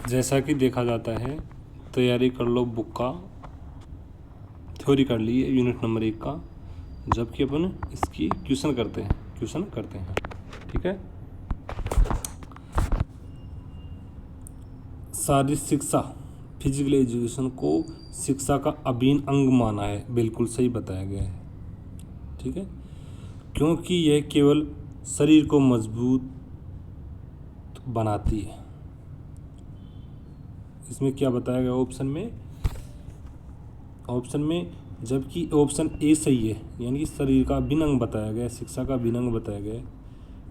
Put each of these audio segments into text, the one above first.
जैसा कि देखा जाता है, तैयारी कर लो बुक का, थ्योरी कर ली है यूनिट नंबर 1 का, जबकि अपन इसकी क्वेश्चन करते हैं। ठीक है। शारीरिक शिक्षा, फिजिकल एजुकेशन को शिक्षा का अभिन्न अंग माना है। बिल्कुल सही बताया गया है। ठीक है, क्योंकि यह केवल शरीर को मजबूत बनाती है। इसमें क्या बताया गया ऑप्शन में, जबकि ऑप्शन ए सही है, यानी कि शरीर का अभिन्न अंग बताया गया है, शिक्षा का अभिन्न अंग बताया गया है।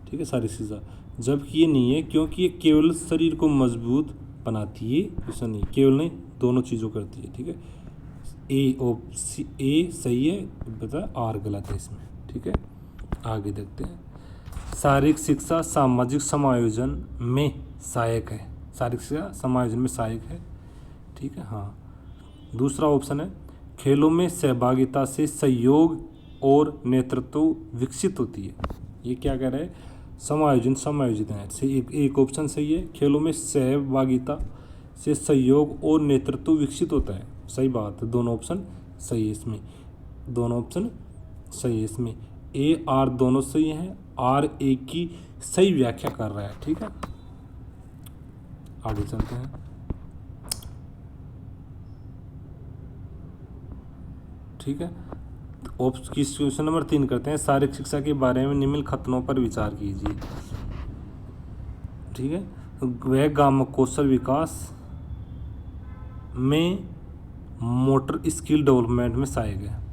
ठीक है, शारीरिक शिक्षा, जबकि ये नहीं है, क्योंकि ये केवल शरीर को मजबूत बनाती है, ऐसा नहीं, केवल नहीं, दोनों चीज़ों करती है। ठीक है, ए सही है, बता आर गलत है इसमें। ठीक है, आगे देखते हैं। शारीरिक शिक्षा सामाजिक समायोजन में सहायक है। शारीरिक शिक्षा समायोजन में सहायक है। ठीक है, हाँ। दूसरा ऑप्शन है, खेलों में सहभागिता से सहयोग और नेतृत्व विकसित होती है। ये क्या कह रहा है, समायोजित है। एक ऑप्शन सही है, खेलों में सहभागिता से सहयोग और नेतृत्व विकसित होता है। सही बात है, दोनों ऑप्शन सही है इसमें, ए आर दोनों सही हैं। आर ए की सही व्याख्या कर रहा है। ठीक है, आगे चलते हैं। ठीक है, क्वेश्चन नंबर 3 करते हैं। शारीरिक शिक्षा के बारे में निम्न कथनों पर विचार कीजिए। ठीक है, वह गामक कौशल विकास में मोटर स्किल डेवलपमेंट में सहायक है।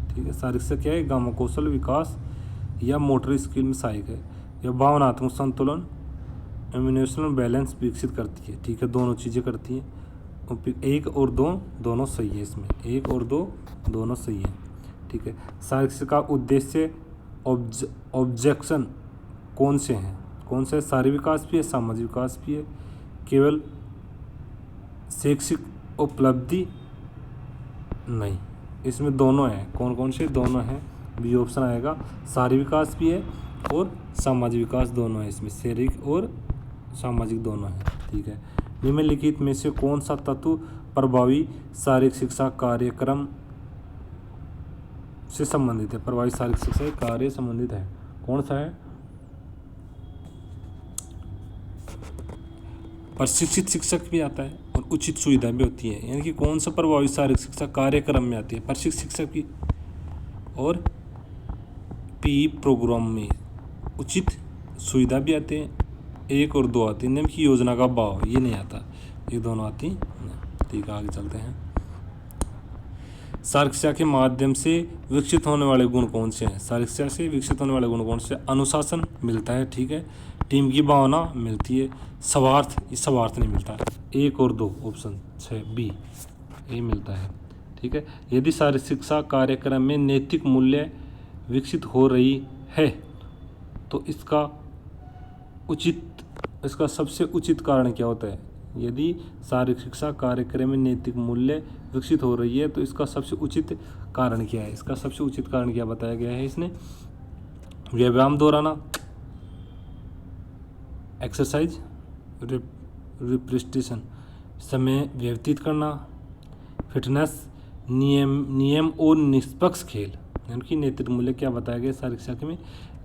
ठीक है, शारीरिक शिक्षा क्या है, गामक कौशल विकास या मोटर स्किल में सहायक है, या भावनात्मक संतुलन, इमोशनल बैलेंस विकसित करती है। ठीक है, दोनों चीज़ें करती हैं। एक और दो दोनों सही है इसमें, एक और दो दोनों सही है। ठीक है, शारीरिक शिक्षा का उद्देश्य ऑब्जेक्शन कौन से हैं, शारीरिक विकास भी है, सामाजिक विकास भी है, केवल शैक्षिक उपलब्धि नहीं, इसमें दोनों हैं। कौन से दोनों हैं, बी ऑप्शन आएगा। शारीरिक विकास भी है और सामाजिक विकास दोनों है इसमें, शारीरिक और सामाजिक दोनों हैं। ठीक है, निम्नलिखित में से कौन सा तत्व प्रभावी शारीरिक शिक्षा कार्यक्रम से संबंधित है। प्रभावी शारीरिक शिक्षा कार्य संबंधित है, कौन सा है, प्रशिक्षित शिक्षक भी आता है और उचित सुविधा भी होती है। यानी कि कौन सा प्रभावी शारीरिक शिक्षा कार्यक्रम में आती है, प्रशिक्षित शिक्षक की, और पी प्रोग्राम में उचित सुविधा भी आते हैं। 1 और 2 आती है, निम्न की योजना का भाव, ये नहीं आता, ये दोनों आती नहीं। ठीक है, आगे चलते हैं। शारीरिक शिक्षा के माध्यम से विकसित होने वाले गुण कौन से हैं। शारीरिक शिक्षा से विकसित होने वाले गुण कौन से, अनुशासन मिलता है। ठीक है, टीम की भावना मिलती है, स्वार्थ नहीं मिलता। 1 और 2 ऑप्शन 6 बी ये मिलता है। ठीक है, यदि शारीरिक शिक्षा कार्यक्रम में नैतिक मूल्य विकसित हो रही है तो इसका सबसे उचित कारण क्या होता है। यदि शारीरिक शिक्षा कार्यक्रम में नैतिक मूल्य विकसित हो रही है तो इसका सबसे उचित कारण क्या है। इसका सबसे उचित कारण क्या बताया गया है इसने, व्यायाम दोहराना, एक्सरसाइज, रिप्रेजेंटेशन, समय व्यतीत करना, फिटनेस, नियम और निष्पक्ष खेल। यानी कि नैतिक मूल्य क्या बताया गया शारीरिक शिक्षा में,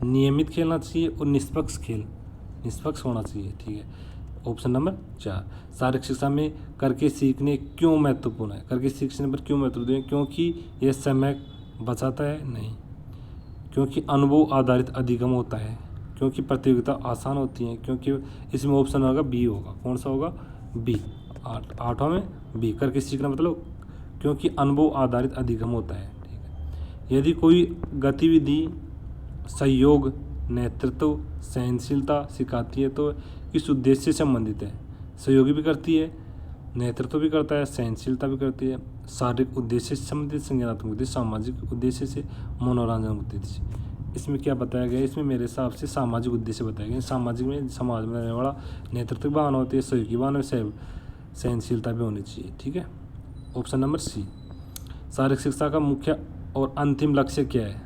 नियमित खेलना चाहिए और निष्पक्ष होना चाहिए। ठीक है, ऑप्शन नंबर 4। शारीरिक शिक्षा में करके सीखने क्यों महत्वपूर्ण है, करके सीखने पर क्यों महत्वपूर्ण है, क्योंकि यह समय बचाता है, नहीं, क्योंकि अनुभव आधारित अधिगम होता है, क्योंकि प्रतियोगिता आसान होती है, क्योंकि इसमें ऑप्शन होगा बी होगा, कौन सा होगा, बी, 8वां में बी, करके सीखना मतलब क्योंकि अनुभव आधारित अधिगम होता है। ठीक है, यदि कोई गतिविधि सहयोग, नेतृत्व, सहनशीलता सिखाती है तो किस उद्देश्य से संबंधित है, सहयोगी भी करती है, नेतृत्व भी करता है, सहनशीलता भी करती है, शारीरिक उद्देश्य से संबंधित, संज्ञानात्मक उद्देश्य, सामाजिक उद्देश्य से, मनोरंजन उद्देश्य। इसमें क्या बताया गया है, इसमें मेरे हिसाब से सामाजिक उद्देश्य बताया गया। सामाजिक में समाज में रहने वाला नेतृत्व भावना होती है, सहयोगी भावना, सहनशीलता भी होनी चाहिए। ठीक है, ऑप्शन नंबर सी। शारीरिक शिक्षा का मुख्य और अंतिम लक्ष्य क्या है,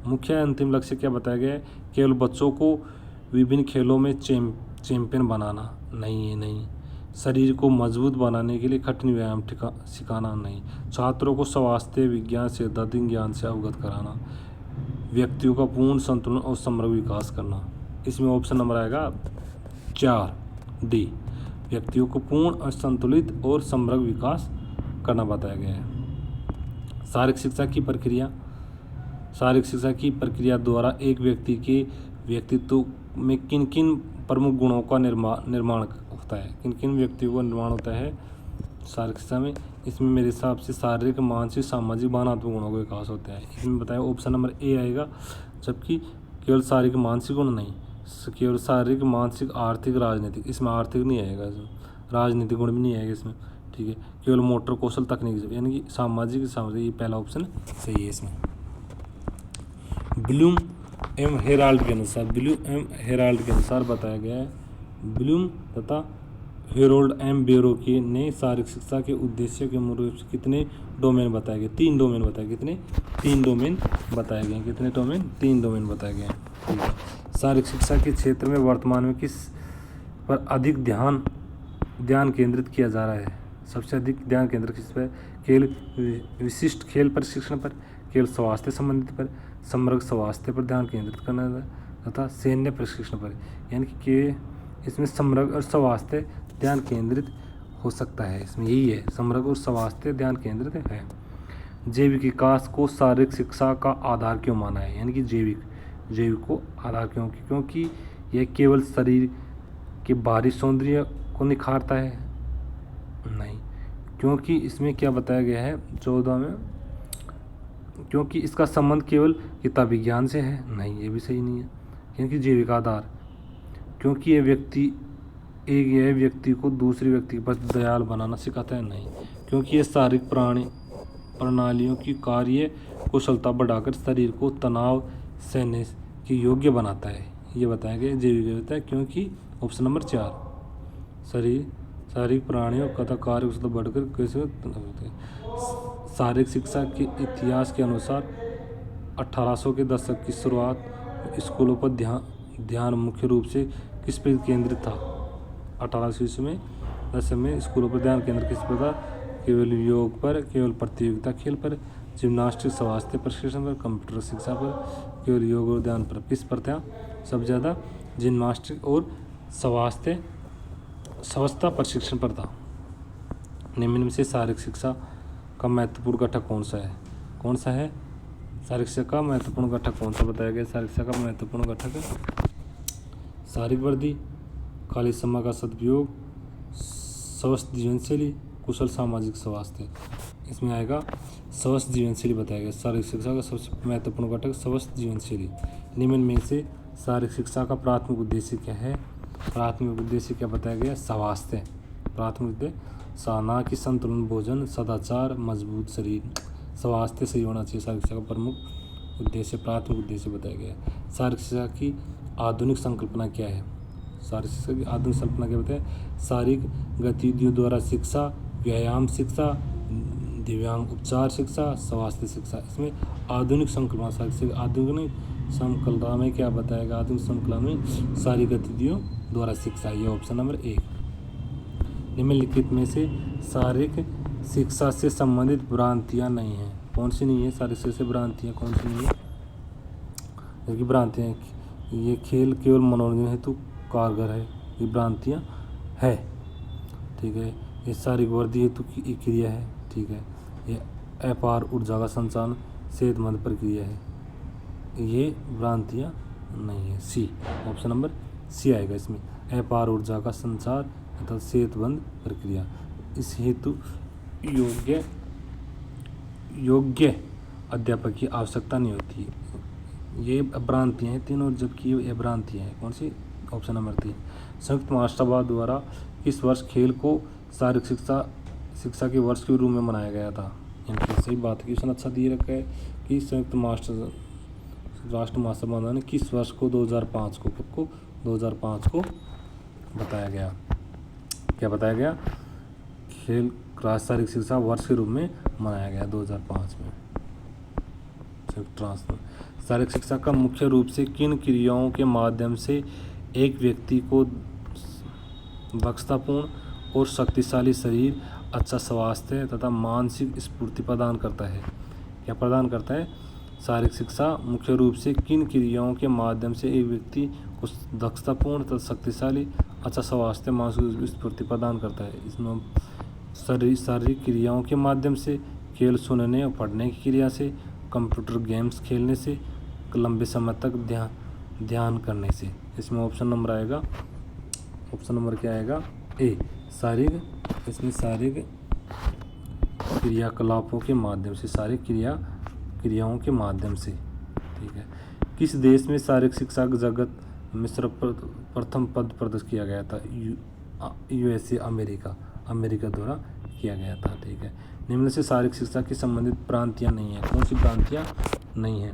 मुख्य अंतिम लक्ष्य क्या बताया गया है, केवल बच्चों को विभिन्न खेलों में चैंपियन बनाना, नहीं है, नहीं, शरीर को मजबूत बनाने के लिए कठिन व्यायाम सिखाना नहीं। छात्रों को स्वास्थ्य विज्ञान से दैनिक ज्ञान से अवगत कराना। व्यक्तियों का पूर्ण संतुलन और समग्र विकास करना। इसमें ऑप्शन नंबर आएगा 4 डी। व्यक्तियों को पूर्ण और संतुलित और समग्र विकास करना बताया गया है। शारीरिक शिक्षा की प्रक्रिया। शारीरिक शिक्षा की प्रक्रिया द्वारा एक व्यक्ति के व्यक्तित्व में किन किन प्रमुख गुणों का निर्माण होता है, किन किन व्यक्तियों का निर्माण होता है शारीरिक शिक्षा में। इसमें मेरे हिसाब से शारीरिक, मानसिक, सामाजिक, भावनात्मक गुणों का विकास होता है। इसमें बताया ऑप्शन नंबर ए आएगा। जबकि केवल शारीरिक मानसिक गुण नहीं, केवल शारीरिक, मानसिक, आर्थिक, राजनीतिक, इसमें आर्थिक नहीं आएगा, इसमें राजनीतिक गुण भी नहीं आएगा इसमें, ठीक है। केवल मोटर कौशल, तकनीक, यानी कि सामाजिक, ये पहला ऑप्शन सही है इसमें। ब्लूम एम हेराल्ड के अनुसार बताया गया है। ब्लूम तथा हेरोल्ड एम बेरो के ने शारीरिक शिक्षा के उद्देश्य के मूल रूप से कितने डोमेन बताए गए? 3 डोमेन बताए। कितने? 3 डोमेन बताए गए। कितने डोमेन? 3 डोमेन बताए गए। ठीक है। शारीरिक शिक्षा के क्षेत्र में वर्तमान में किस पर अधिक ध्यान केंद्रित किया जा रहा है? सबसे अधिक ध्यान केंद्रित किस पर? खेल विशिष्ट खेल प्रशिक्षण पर, खेल स्वास्थ्य संबंधित पर, समग्र स्वास्थ्य पर ध्यान केंद्रित करना तथा सैन्य प्रशिक्षण पर। यानी कि इसमें समग्र और स्वास्थ्य ध्यान केंद्रित हो सकता है। इसमें यही है, समग्र और स्वास्थ्य ध्यान केंद्रित है। जैविक विकास को शारीरिक शिक्षा का आधार क्यों माना है? यानी कि जैविक को आधार क्योंकि यह केवल शरीर के बाहरी सौंदर्य को निखारता है? नहीं, क्योंकि इसमें क्या बताया गया है 14 में, क्योंकि इसका संबंध केवल किताबी ज्ञान से है? नहीं, ये भी सही नहीं है। क्योंकि जैविक आधार, क्योंकि यह व्यक्ति को दूसरे व्यक्ति के प्रति दयालु बनाना सिखाता है? नहीं, क्योंकि यह शारीरिक प्रणालियों की कार्य कुशलता बढ़ाकर शरीर को तनाव सहने के योग्य बनाता है। ये बताया गया जैविक होता है, क्योंकि ऑप्शन नंबर 4 शारीरिक प्राणियों का कार्य कुशलता बढ़कर कैसे। शारीरिक शिक्षा के इतिहास के अनुसार 1800 के दशक की शुरुआत स्कूलों पर ध्यान मुख्य रूप से किस पर केंद्रित था? 1800 में दशक में स्कूलों पर ध्यान केंद्र किस पर था? केवल योग पर, केवल प्रतियोगिता खेल पर, जिम्नास्टिक, स्वास्थ्य प्रशिक्षण पर, कंप्यूटर शिक्षा पर, केवल योग और ध्यान पर। किस पर था सबसे ज़्यादा? जिम्नास्टिक और स्वास्थ्य प्रशिक्षण पर था। निम्न में से शारीरिक शिक्षा का महत्वपूर्ण घटक कौन सा है? शारीरिक शिक्षा का महत्वपूर्ण घटक कौन सा बताया गया? शारीरिक शिक्षा का महत्वपूर्ण घटक शारीरिक वृद्धि, खाली समय का सदुपयोग, स्वस्थ जीवन शैली, कुशल सामाजिक स्वास्थ्य। इसमें आएगा स्वस्थ जीवन शैली बताया गया। शारीरिक शिक्षा का सबसे महत्वपूर्ण घटक स्वस्थ जीवन शैली। निम्न में से शारीरिक शिक्षा का प्राथमिक उद्देश्य क्या है? प्राथमिक उद्देश्य क्या बताया गया? स्वास्थ्य। प्राथमिक उद्देश्य ना कि संतुलन भोजन, सदाचार, मजबूत शरीर, स्वास्थ्य सही होना चाहिए। शारीरिक शिक्षा का प्रमुख उद्देश्य, प्राथमिक उद्देश्य बताया गया है। शारीरिक शिक्षा की आधुनिक संकल्पना क्या है? शारीरिक शिक्षा की आधुनिक संकल्पना क्या बताया? शारीरिक गतिविधियों द्वारा शिक्षा, व्यायाम शिक्षा, दिव्यांग उपचार शिक्षा, स्वास्थ्य शिक्षा। इसमें आधुनिक संकल्पना, शारीरिक आधुनिक संकल्पना में क्या बताएगा? आधुनिक संकल्पना में शारीरिक गतिविधियों द्वारा शिक्षा। ये ऑप्शन नंबर 1। निम्नलिखित में से शारीरिक शिक्षा से संबंधित भ्रांतियाँ नहीं हैं। कौन सी नहीं है? शारीरिक शिक्षा से भ्रांतियाँ कौन सी नहीं है? क्योंकि भ्रांतियाँ, ये खेल केवल मनोरंजन हेतु कारगर है, ये भ्रांतियाँ है। ठीक है। ये शारीरिक वृद्धि हेतु की क्रिया है। ठीक है। ये अपार ऊर्जा का संचालन सेहतमंद प्रक्रिया है, ये भ्रांतियाँ नहीं है। सी, ऑप्शन नंबर सी आएगा इसमें। अपार ऊर्जा का संचार तथा सेहतमंद प्रक्रिया, इस हेतु योग्य अध्यापक की आवश्यकता नहीं होती है। ये भ्रांतियाँ हैं तीनों, जबकि ये भ्रांतियाँ हैं। कौन सी? Option number 3। संयुक्त राष्ट्र द्वारा इस वर्ष खेल को शारीरिक शिक्षा के वर्ष के रूप में मनाया गया था। यानी सही बात है, क्वेश्चन अच्छा दिए रखा है कि संयुक्त राष्ट्र महासभा ने किस वर्ष को 2005 को, कब को? 2005 को बताया गया। क्या बताया गया? खेल शारीरिक शिक्षा वर्ष के रूप में मनाया गया 2005 में। शारीरिक शिक्षा का मुख्य रूप से किन क्रियाओं के माध्यम से एक व्यक्ति को दक्षतापूर्ण और शक्तिशाली शरीर, अच्छा स्वास्थ्य तथा मानसिक स्फूर्ति प्रदान करता है। क्या प्रदान करता है? शारीरिक शिक्षा मुख्य रूप से किन क्रियाओं के माध्यम से एक व्यक्ति को दक्षतापूर्ण तथा शक्तिशाली, अच्छा स्वास्थ्य, मानसिक स्फूर्ति प्रदान करता है? इसमें शारीरिक क्रियाओं के माध्यम से, केवल सुनने और पढ़ने की क्रिया से, कंप्यूटर गेम्स खेलने से, लंबे समय तक ध्यान करने से। इसमें ऑप्शन नंबर आएगा, ऑप्शन नंबर क्या आएगा? ए, शारीरिक। इसमें शारीरिक क्रियाकलापों के माध्यम से, शारीरिक क्रियाओं के माध्यम से। ठीक है। किस देश में शारीरिक शिक्षा जगत में सर्वप्रथम पद प्रदर्शित किया गया था? USA, अमेरिका द्वारा किया गया था। ठीक है। निम्न से शारीरिक शिक्षा की संबंधित प्रांतियाँ नहीं है। कौन सी प्रांतियाँ नहीं है?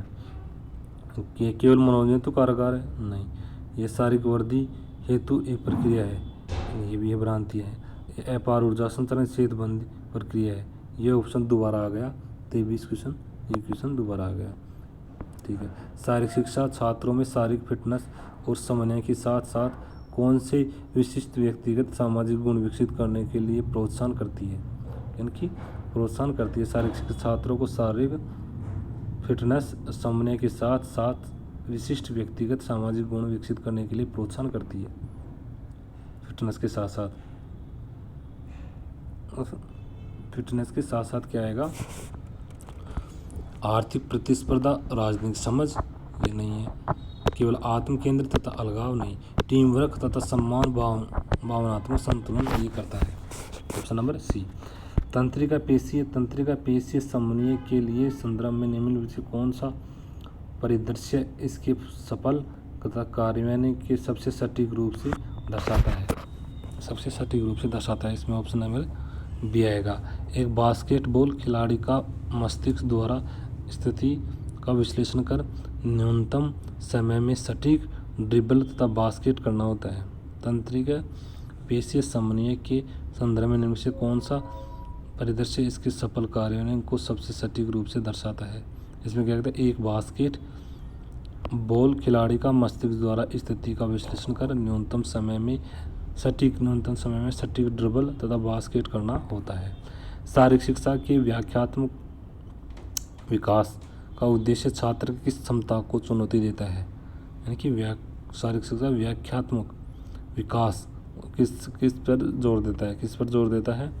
ये केवल मनोरंजन तो कारगर है? नहीं। ये शारीरिक वृद्धि हेतु एक प्रक्रिया है, ये भी भ्रांति है। अपार ऊर्जा संतरण सेहतबंदी प्रक्रिया है। ये ऑप्शन दोबारा आ गया, 23 क्वेश्चन, ये क्वेश्चन दोबारा आ गया। ठीक है। शारीरिक शिक्षा छात्रों में शारीरिक फिटनेस और समन्वय के साथ साथ कौन से विशिष्ट व्यक्तिगत सामाजिक गुण विकसित करने के लिए प्रोत्साहन करती है? यानी कि प्रोत्साहन करती है। शारीरिक शिक्षा छात्रों को शारीरिक फिटनेस, समन्वय के साथ साथ विशिष्ट व्यक्तिगत सामाजिक गुण विकसित करने के लिए प्रोत्साहन करती है। फिटनेस के साथ साथ क्या आएगा? आर्थिक प्रतिस्पर्धा, राजनीतिक समझ, ये नहीं है। केवल आत्म केंद्र तथा अलगाव नहीं, टीम वर्क तथा सम्मान, भावनात्मक संतुलन ये करता है। Option number C. तंत्रिका पेशीय समन्वय के लिए संदर्भ में निम्न से कौन सा परिदृश्य इसके सफल तथा कार्यान्वयन के सबसे सटीक रूप से दर्शाता है? सबसे सटीक रूप से दर्शाता है। इसमें ऑप्शन नंबर बी आएगा। एक बास्केटबॉल खिलाड़ी का मस्तिष्क द्वारा स्थिति का विश्लेषण कर न्यूनतम समय में सटीक ड्रिबल तथा बास्केट करना होता है। तंत्रिका पेशीय समन्वय के संदर्भ में निम्न से कौन सा परिदृश्य इसके सफल कार्यान्वयन को सबसे सटीक रूप से दर्शाता है? इसमें क्या कहते हैं? एक बास्केट बॉल खिलाड़ी का मस्तिष्क द्वारा स्थिति का विश्लेषण कर न्यूनतम समय में सटीक ड्रिबल तथा बास्केट करना होता है। शारीरिक शिक्षा के व्याख्यात्मक विकास का उद्देश्य छात्र की क्षमता को चुनौती देता है। यानी कि शारीरिक शिक्षा व्याख्यात्मक विकास किस पर जोर देता है?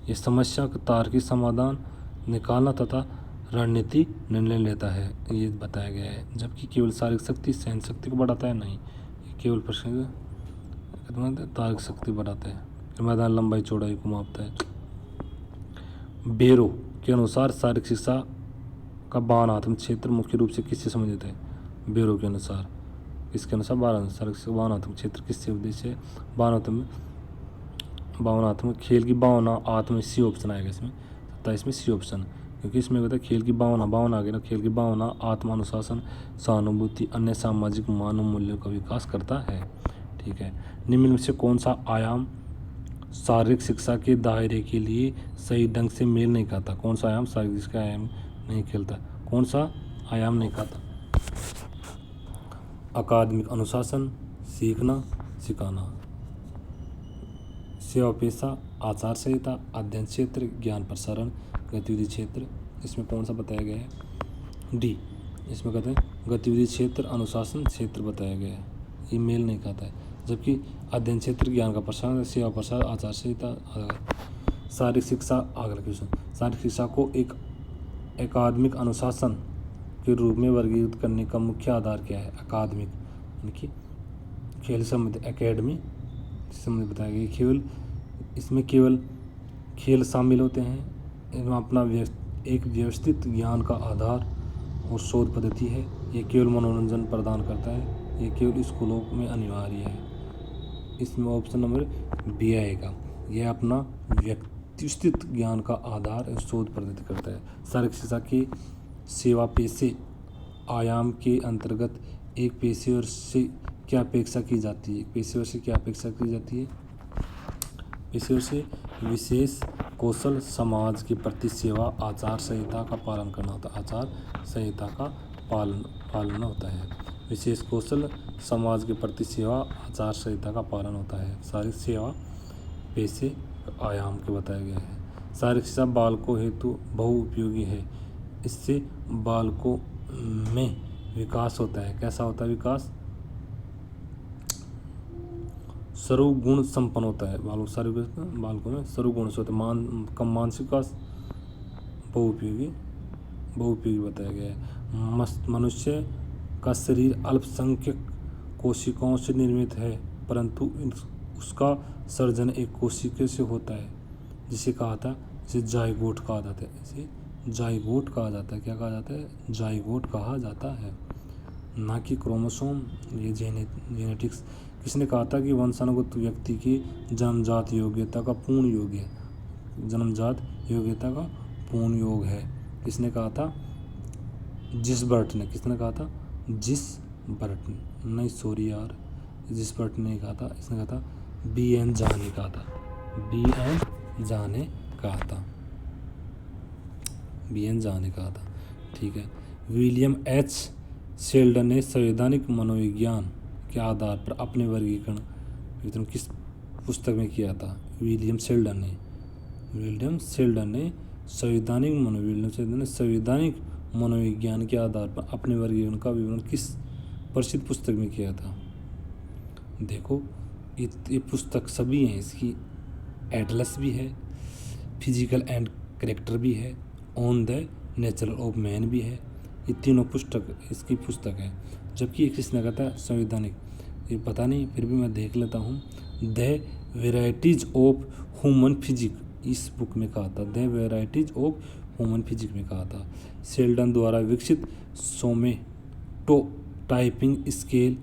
ये समस्या का तार्किक समाधान निकालना तथा रणनीति निर्णय लेता है, ये बताया गया है। जबकि केवल शारीरिक शक्ति सहन शक्ति को बढ़ाता है? नहीं, ये केवल प्रश्न तार्किक शक्ति बढ़ाता है। मैदान लंबाई चौड़ाई को मापता है। बेरो के अनुसार शारीरिक शिक्षा का भावनात्मक क्षेत्र मुख्य रूप से किससे संबंधित है? बेरो के अनुसार, इसके अनुसार भावनात्मक क्षेत्र किससे उद्देश्य है? भावनात्मक खेल की भावना, आत्म, सी ऑप्शन आएगा इसमें। 27 में सी ऑप्शन, क्योंकि इसमें होता है खेल की भावना आ गई ना। खेल की भावना आत्मानुशासन, सहानुभूति, अन्य सामाजिक मानव मूल्यों का विकास करता है। ठीक है। निम्न में से कौन सा आयाम शारीरिक शिक्षा के दायरे के लिए सही ढंग से मेल नहीं खाता? कौन सा आयाम शारीरिक शिक्षा आयाम नहीं खेलता? कौन सा आयाम नहीं खाता? अकादमिक अनुशासन, सीखना सिखाना, सेवा पेशा, आचार संहिता, अध्ययन क्षेत्र, ज्ञान प्रसारण, गतिविधि क्षेत्र। इसमें कौन सा बताया गया है? डी। इसमें कहते हैं गतिविधि क्षेत्र, अनुशासन क्षेत्र बताया गया है, ये मेल नहीं खाता है। जबकि अध्ययन क्षेत्र ज्ञान का प्रसारण, सेवा प्रसार, आचार संहिता। शारीरिक शिक्षा, अगला क्वेश्चन, शारीरिक शिक्षा को एक अकादमिक अनुशासन के रूप में वर्गीकृत करने का मुख्य आधार क्या है? अकादमिक यानी कि खेल संबंधी, एकेडमी संबंधी बताया गया। इसमें केवल खेल शामिल होते हैं। इसमें अपना एक व्यवस्थित ज्ञान का आधार और शोध पद्धति है। ये केवल मनोरंजन प्रदान करता है। ये केवल स्कूलों में अनिवार्य है। इसमें ऑप्शन नंबर बी आएगा। यह अपना व्यवस्थित ज्ञान का आधार और शोध पद्धति करता है। शारीरिक शिक्षा के सेवा पेशे आयाम के अंतर्गत एक पेशेवर से क्या अपेक्षा की जाती है? पेशेवर से क्या अपेक्षा की जाती है? पेशेवर से विशेष कौशल, समाज के प्रति सेवा, आचार संहिता का पालन करना होता है। आचार संहिता का पालन होता है। विशेष कौशल, समाज के प्रति सेवा, आचार संहिता का पालन होता है। शारीरिक सेवा पेशे आयाम के बताया गया है। शारीरिक शिक्षा बालकों हेतु बहुउपयोगी है। इससे बालकों में विकास होता है। कैसा होता है विकास? सर्वगुण संपन्न होता है। बालकों में सर्वगुण से होता है। कम मानसिक विकास, बहुउपयोगी बताया गया है। मनुष्य का शरीर अल्पसंख्यक कोशिकाओं से निर्मित है, परंतु उसका सर्जन एक कोशिका से होता है, जिसे जाइगोट कहा जाता है। इसे जाइगोट कहा जाता है। क्या कहा जाता है? जाइगोट कहा जाता है, ना कि क्रोमोसोम। ये जेनेटिक्स। किसने कहा था कि वंशानुगत व्यक्ति की जन्मजात योग्यता का पूर्ण योग है? जन्मजात योग्यता का पूर्ण योग है। किसने कहा था? जिसबर्ट ने। किसने कहा था? जिसबर्ट नहीं, सॉरी यार, जिसबर्ट ने कहा था। इसने कहा था B.N. झा ने कहा था। B.N. झा ने कहा था। B.N. झा ने कहा था। ठीक है। William H. शेल्डन ने संवैधानिक मनोविज्ञान के आधार पर अपने वर्गीकरण किस पुस्तक में किया था? विलियम शेल्डन ने संवैधानिक मनोविज्ञान के आधार पर अपने वर्गीकरण का विवरण किस प्रसिद्ध पुस्तक में किया था? देखो, ये पुस्तक सभी हैं। इसकी एटलस भी है, फिजिकल एंड कैरेक्टर भी है, on the nature of man भी है। ये तीनों पुस्तक इसकी पुस्तक है। जबकि एक किसने कहा था? संवैधानिक। ये पता नहीं, फिर भी मैं देख लेता हूँ। The varieties of human physique इस बुक में कहा था। The varieties of human physique में कहा था। शेल्डन द्वारा विकसित सोमेटोटाइपिंग स्केल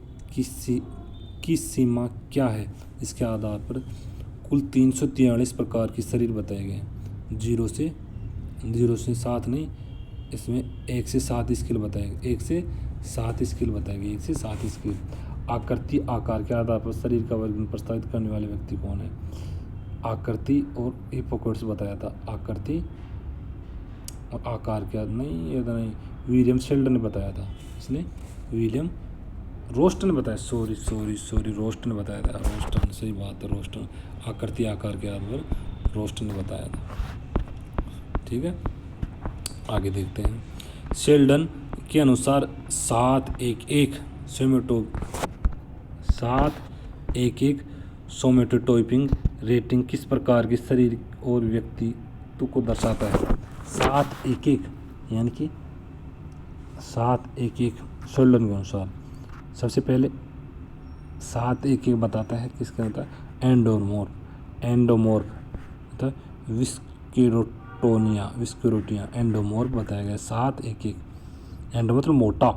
की सीमा क्या है? इसके आधार पर कुल 343 प्रकार के शरीर बताए गए। 0 से 7 नहीं, इसमें 1 से 7 स्केल बताए गए। 1 से 7 स्केल बताए गए। 1 से 7 स्केल। आकृति आकार के आधार पर शरीर का वर्गीकरण प्रस्तावित करने वाले व्यक्ति कौन है? आकृति और हिप्पोक्रेट्स बताया था। आकृति और आकार के नहीं, ये नहीं, विलियम शेल्डन ने बताया था। इसने विलियम रोस्टन ने बताया। सॉरी रोस्टन ने बताया था। रोस्टन, सही बात है, रोस्टन। आकृति आकार के आधार पर रोस्टन ने बताया था। ठीक है, आगे देखते हैं। शेल्डन के अनुसार 7-1-1 सोमेटोटाइपिंग रेटिंग किस प्रकार के शरीर और व्यक्तित्व को दर्शाता है? 7-1-1 यानी कि 7-1-1 शेल्डन के अनुसार सबसे पहले 7-1-1 बताता है। किसका होता है? एंडोमॉर्फ मतलब विस्क्यूरोटिया एंडोमॉर्फ बताया गया। 7-1-1 एंडो मतलब मोटा।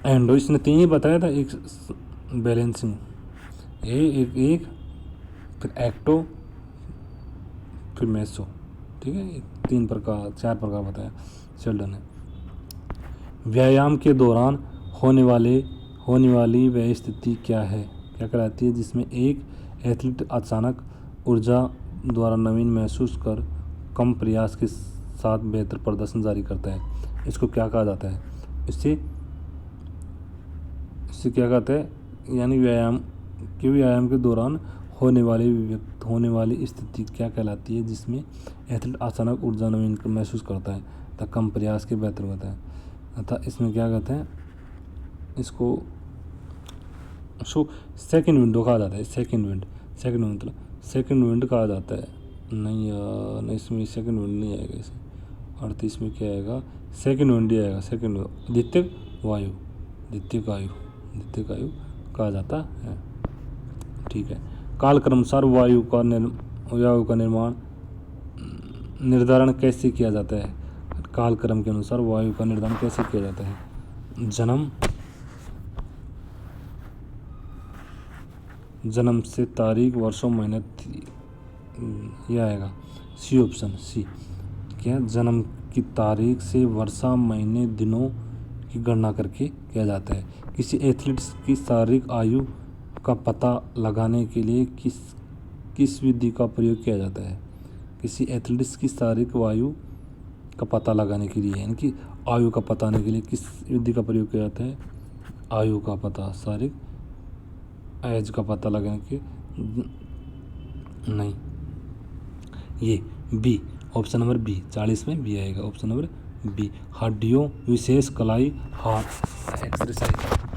एंडो इसने 3 ही बताया था। एक बैलेंसिंग, एक फिर एक्टो, फिर मेसो। ठीक है, 4 प्रकार बताया शेल्डन ने। व्यायाम के दौरान होने वाली वह स्थिति क्या है? क्या कहलाती है? जिसमें एक एथलीट अचानक ऊर्जा द्वारा नवीन महसूस कर कम प्रयास के साथ बेहतर प्रदर्शन जारी करता है। इसको क्या कहा जाता है? इससे क्या कहते हैं? यानी व्यायाम के दौरान होने वाली स्थिति क्या कहलाती है? जिसमें एथलीट अचानक ऊर्जा नवीन महसूस करता है तथा कम प्रयास के बेहतर होता है। अतः इसमें क्या कहते हैं? इसको सेकंड विंडो कहा जाता है। सेकंड विंड कहा जाता है। नहीं, इसमें सेकंड विंड नहीं आएगा। इसे अर्थ इसमें क्या आएगा? सेकंड विंड ही आएगा। सेकंड द्वितीयक वायु कहा जाता है। ठीक है। कालक्रमानुसार वायु का निर्धारण कैसे किया जाता है? कालक्रम के अनुसार वायु का निर्धारण कैसे किया जाता है? जन्म से तारीख, वर्षों, महीने, यह आएगा सी ऑप्शन। सी क्या? जन्म की तारीख से वर्षा, महीने, दिनों की गणना करके किया जाता है। किसी एथलीट की शारीरिक आयु का पता लगाने के लिए किस विधि का प्रयोग किया जाता है? किसी एथलीट की शारीरिक आयु का पता लगाने के लिए, यानी कि आयु का पता लगाने के लिए किस विधि का प्रयोग किया जाता है? आयु का पता, शारीरिक एज का पता लगाने के नहीं, ये बी, ऑप्शन नंबर बी, 40 में बी आएगा, ऑप्शन नंबर बी। हड्डियों विशेष कलाई हाथ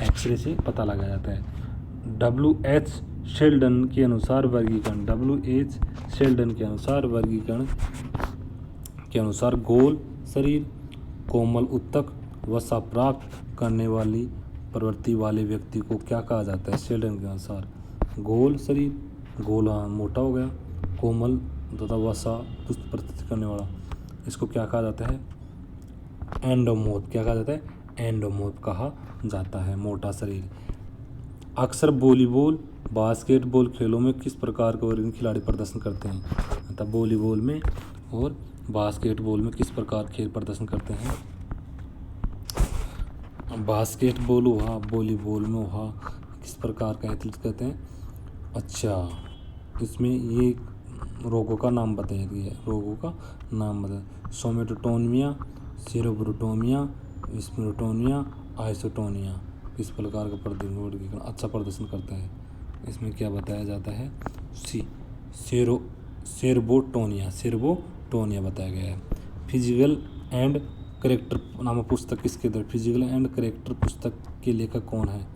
एक्सरे से पता लगाया जाता है। WH शेल्डन के अनुसार वर्गीकरण, WH शेल्डन के अनुसार वर्गीकरण के अनुसार गोल शरीर, कोमल उत्तक, वसा प्राप्त करने वाली प्रवृत्ति वाले व्यक्ति को क्या कहा जाता है? शेल्डन के अनुसार गोल शरीर, गोल मोटा हो गया, कोमल तथा वसा प्रस्तुत करने वाला, इसको क्या कहा जाता है? एंडोमोर्फ। क्या कहा जाता है? एंडोमोर्फ कहा जाता है, मोटा शरीर। अक्सर वॉलीबॉल बास्केटबॉल खेलों में किस प्रकार के वर्ग खिलाड़ी प्रदर्शन करते हैं? मतलब वॉलीबॉल में और बास्केटबॉल में किस प्रकार खेल प्रदर्शन करते हैं? बास्केटबॉल हुआ, वॉलीबॉल में हुआ, किस प्रकार का एथलीट कहते हैं? अच्छा, इसमें ये रोगों का नाम बताया गया है, रोगों का नाम बताया। सोमेटोटोनिया, सेरोब्रोटोमिया, स्पिरोटोनिया, आइसोटोनिया किस प्रकार का वर्गीकरण अच्छा प्रदर्शन करता है? इसमें क्या बताया जाता है? सी, सेर्बोटोनिया बताया गया है। फिजिकल एंड करेक्टर नामक पुस्तक किसके द्वारा? फिजिकल एंड करेक्टर पुस्तक के लेखक कौन है?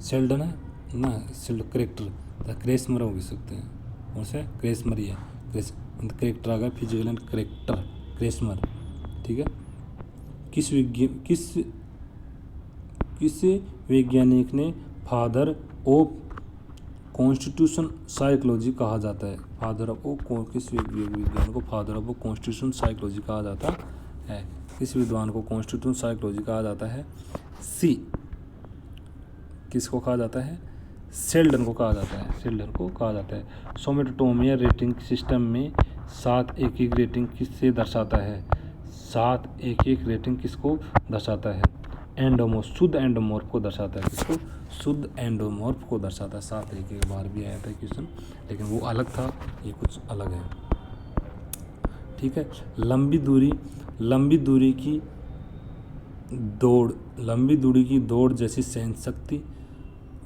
शेल्डन है ना, करेक्टर क्रेसमर हो सकते हैं, कौन से? क्रेसमर ही है, करेक्टर आ गया, फिजिकल एंड करेक्टर क्रेसमर, ठीक है। किस वैज्ञानिक ने फादर ऑफ कॉन्स्टिट्यूशन साइकोलॉजी कहा जाता है? फादर ऑफ किस विज्ञान को फादर ऑफ कॉन्स्टिट्यूशन साइकोलॉजी कहा जाता है? किस विद्वान को कॉन्स्टिट्यूशन साइकोलॉजी कहा जाता है? सी, किसको कहा जाता है? शेल्डन को कहा जाता है, शेल्डन को कहा जाता है। सोमेटोटोमिया रेटिंग सिस्टम में 711 रेटिंग किससे दर्शाता है? 711 रेटिंग किसको दर्शाता है? एंडोमोर्फ, शुद्ध एंडोमोर्फ को दर्शाता है। किसको? शुद्ध एंडोमोर्फ को दर्शाता है। 711 बार भी आया था क्वेश्चन, लेकिन वो अलग था, ये कुछ अलग है, ठीक है। लंबी दूरी की दौड़ जैसी सहन शक्ति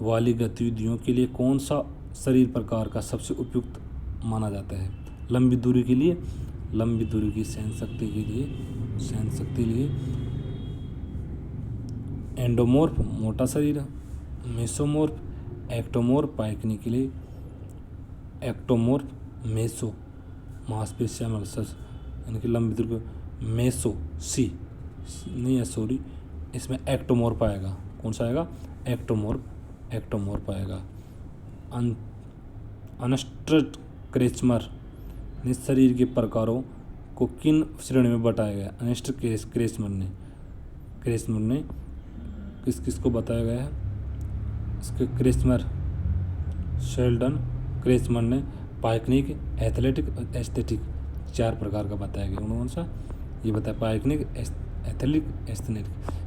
वाली गतिविधियों के लिए कौन सा शरीर प्रकार का सबसे उपयुक्त माना जाता है? लंबी दूरी की सहन शक्ति के लिए एंडोमोर्फ मोटा शरीर, मेसोमोर्फ, एक्टोमोर्फ पाइकने के लिए, एक्टोमोर्फ मेसो मांसपेशियां मसल्स, यानी कि लंबी दूरी मेसो सी नहीं है, सॉरी, इसमें एक्टोमोर्फ आएगा। कौन सा आएगा? एक्टोमोर्फ आएगा। अनस्ट्रट क्रेचमर ने शरीर के प्रकारों को किन श्रेणी में बताया गया? अनस्ट्रट क्रेचमर ने किसको बताया गया है? इसके क्रेचमर, शेल्डन क्रेचमर ने पाइकनिक, एथलेटिक और एस्थेटिक 4 प्रकार का बताया गया। उन्होंने सा ये बताया, पाइकनिक, एथलेटिक, एस्थेटिक।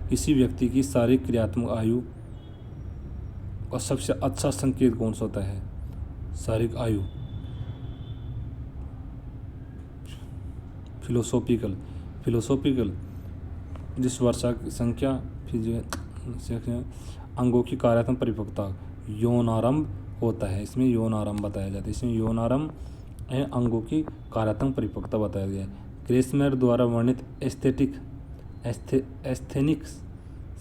किसी व्यक्ति की शारीरिक क्रियात्मक आयु का सबसे अच्छा संकेत कौन सा होता है? शारीरिक आयु। फिलोसॉफिकल जिस वर्षा की संख्या, अंगों की कार्यात्मक परिपक्वता, यौनारंभ होता है, इसमें यौनारंभ बताया जाता है। इसमें यौनारंभ है, अंगों की कार्यात्मक परिपक्वता बताया गया है। क्रेसमर द्वारा वर्णित एस्थेनिक्स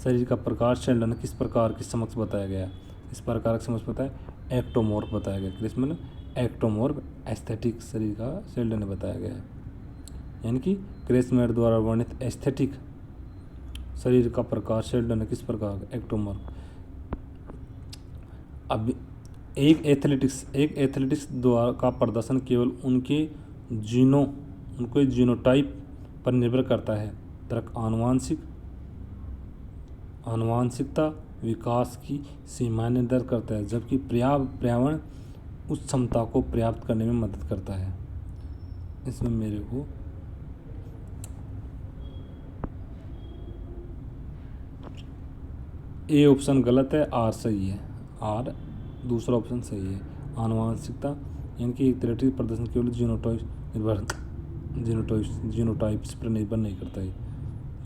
शरीर का प्रकार शेल्डन किस प्रकार के समक्ष बताया गया? इस प्रकार के समक्ष बताया एक्टोमोर्फ बताया गया। क्रेसमर ने एक्टोमोर्फ एस्थेटिक शरीर का शेल्डन ने बताया गया है, यानी कि क्रेसमर द्वारा वर्णित एस्थेटिक शरीर का प्रकार शेल्डन किस प्रकार? एक्टोमोर्फ। अब एक एथलेटिक्स द्वारा का प्रदर्शन केवल उनके जीनोटाइप पर निर्भर करता है। तर्क आनुवांशिकता विकास की सीमाएं निर्धारित करता है, जबकि पर्यावरण उस क्षमता को प्राप्त करने में मदद करता है। इसमें मेरे को ए ऑप्शन गलत है, आर सही है, आर दूसरा ऑप्शन सही है। आनुवांशिकता यानी कि एथलेटिक प्रदर्शन केवल जीनोटाइप्स पर निर्भर नहीं करता है,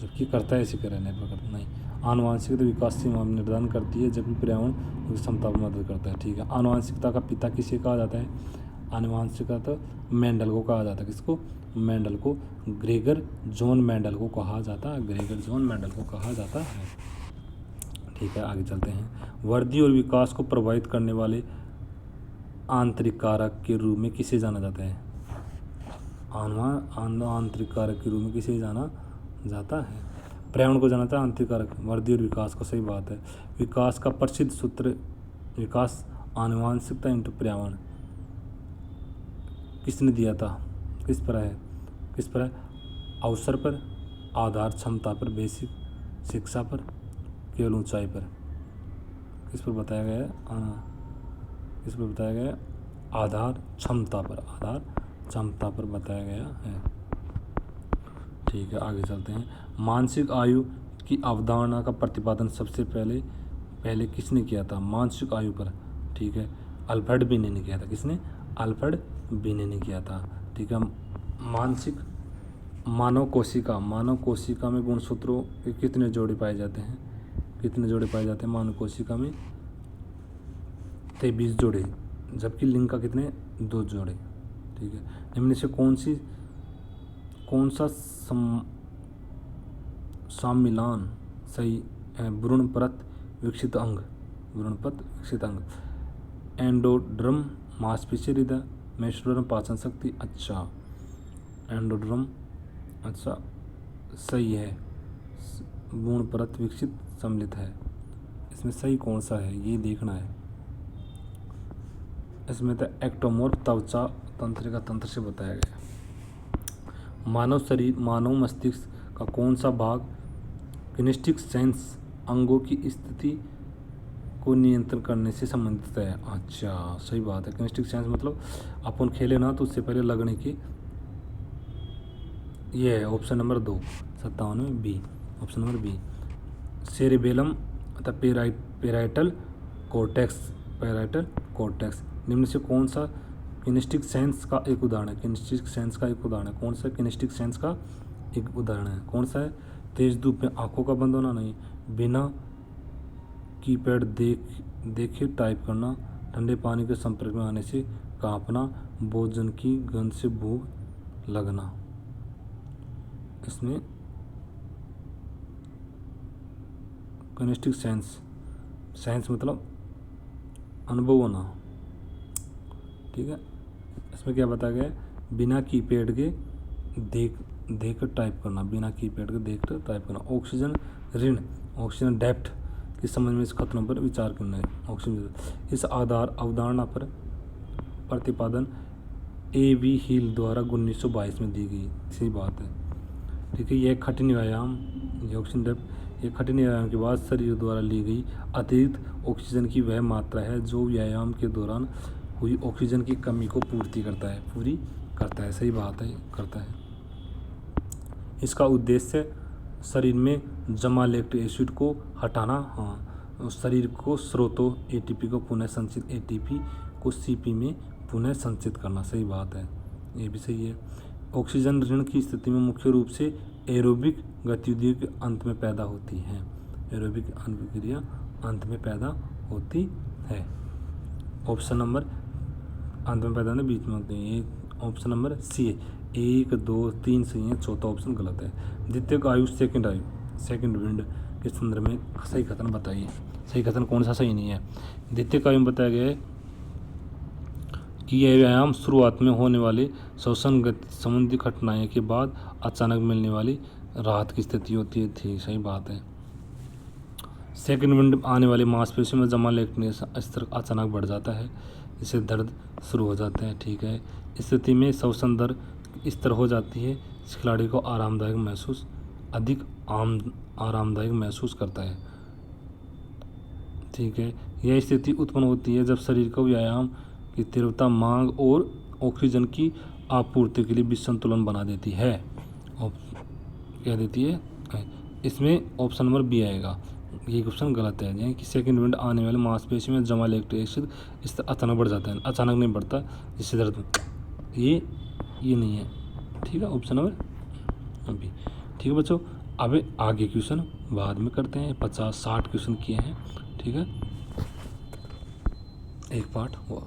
जबकि करता है, इसी तरह निर्भर करता नहीं। आनुवांशिकता विकास सीमा में निर्धारण करती है, जबकि पर्यावरण उसकी क्षमता में मदद करता है। ठीक है, आनुवांशिकता का पिता किसे कहा जाता है? आनुवांशिकता तो मेंडल को कहा जाता है। किसको? मेंडल को। ग्रेगर जॉन मेंडल को कहा जाता है। ग्रेगर जॉन मेंडल को कहा जाता है। ठीक है, आगे चलते हैं। वृद्धि और विकास को प्रभावित करने वाले आंतरिक कारक के रूप में किसे जाना जाता है? आंतरिक कारक के रूप में किसे जाना जाता है? पर्यावरण को जाना था आंतरिक कारक, वृद्धि और विकास को। सही बात है। विकास का प्रसिद्ध सूत्र विकास आनुवांशिकता इंटू पर्यावरण किसने दिया था? किस पर है? किस पर है? अवसर पर, आधार क्षमता पर, बेसिक शिक्षा पर, केवल ऊंचाई पर। किस पर बताया गया है? किस पर बताया गया है? आधार क्षमता पर। आधार क्षमता पर बताया गया है। ठीक है, आगे चलते हैं। मानसिक आयु की अवधारणा का प्रतिपादन सबसे पहले किसने किया था? मानसिक आयु पर। ठीक है, अल्फ्रेड बिने ने किया था। किसने? अल्फ्रेड बिने ने किया था। ठीक है, मानसिक मानव कोशिका में गुणसूत्रों के कितने जोड़े पाए जाते हैं? कितने जोड़े पाए जाते हैं मानव कोशिका में? 23 जोड़े, जबकि लिंग का कितने? 2 जोड़े। ठीक है, इनमें से कौन सा सम्मिलान सही है? भ्रूणपरत विकसित अंग। भ्रूणपरत विकसित अंग। एंडोड्रम मांसपेशी, हृदय, मेसोडर्म पाचन शक्ति। अच्छा, एंडोड्रम अच्छा सही है। भ्रूणपरत विकसित सम्मिलित है। इसमें सही कौन सा है ये देखना है। इसमें तो एक्टोमोर्फ त्वचा तंत्रिका तंत्र से बताया गया। मानव मस्तिष्क का कौन सा भाग किनेस्टिक सेंस अंगों की स्थिति को नियंत्रण करने से संबंधित है? अच्छा, सही बात है। किनेस्टिक सेंस मतलब अपन खेले ना तो उससे पहले लगने की, ये है option number 2, 57 B. Option number B. Cerebellum तथा पेराइटल कॉर्टेक्स निम्न से कौन सा किनेस्टिक सेंस का एक उदाहरण है? किनेस्टिक सेंस का एक उदाहरण है। कौन सा किनेस्टिक सेंस का एक उदाहरण है? कौन सा है? तेज धूप में आंखों का बंद होना नहीं, बिना कीपैड देखे टाइप करना, ठंडे पानी के संपर्क में आने से कांपना, भोजन की गंध से भूख लगना। इसमें किनेस्टिक सेंस मतलब अनुभव होना। ठीक है, इसमें क्या बताया गया है? बिना कीपैड के देख कर टाइप करना। बिना कीपैड के देख कर टाइप करना। ऑक्सीजन ऋण, ऑक्सीजन डेप्थ के संबंध में इस कथनों पर विचार करना है। ऑक्सीजन इस अवधारणा पर प्रतिपादन A.V. हील द्वारा 1922 में दी गई। सही बात है। ठीक है, यह कठिन व्यायाम, ये ऑक्सीजन डेप्थ, ये कठिन व्यायाम के बाद शरीर द्वारा ली गई अतिरिक्त ऑक्सीजन की वह मात्रा है जो व्यायाम के दौरान हुई ऑक्सीजन की कमी को पूरी करता है। सही बात है, करता है। इसका उद्देश्य शरीर में जमा लैक्टिक एसिड को हटाना, शरीर को स्रोतों ATP को पुनः संचित, ATP को CP में पुनः संचित करना। सही बात है, ये भी सही है। ऑक्सीजन ऋण की स्थिति में मुख्य रूप से एरोबिक गतिविधियों के अंत में पैदा होती है। एरोबिक अभिक्रिया अंत में पैदा होती है। ऑप्शन नंबर अंत में पैदा होने बीच में होती है। ये ऑप्शन नंबर सी है। 1, 2, 3 सही है, चौथा ऑप्शन गलत है। द्वितीयक आयु, सेकंड विंड के संदर्भ में सही कथन बताइए। सही कथन कौन सा सही नहीं है? द्वितीयक आयु में बताया गया है कि यह व्यायाम शुरुआत में होने वाले श्वसन गति संबंधी घटनाएं के बाद अचानक मिलने वाली राहत की स्थिति होती थी। सही बात है। सेकंड विंड आने वाली मांसपेशियों में जमा लैक्टिक स्तर अचानक बढ़ जाता है, जिससे दर्द शुरू हो जाता है। ठीक है, इस स्थिति में श्वसन दर स्तर हो जाती है। इस खिलाड़ी को अधिक आरामदायक महसूस करता है। ठीक है, यह स्थिति उत्पन्न होती है जब शरीर को व्यायाम की तीव्रता, मांग और ऑक्सीजन की आपूर्ति के लिए विसंतुलन बना देती है। क्या देती है? इसमें ऑप्शन नंबर बी आएगा। ये क्वेश्चन गलत है। यानी कि सेकंड विंड आने वाले मांसपेशी में जमा लैक्टिक एसिड इस तरह अचानक बढ़ जाता है, अचानक नहीं बढ़ता, जिससे दर्द, ये नहीं है। ठीक है, ऑप्शन नंबर बी। ठीक है बच्चों, अब आगे क्वेश्चन बाद में करते हैं, 50-60 क्वेश्चन किए हैं, ठीक है, एक पार्ट हुआ।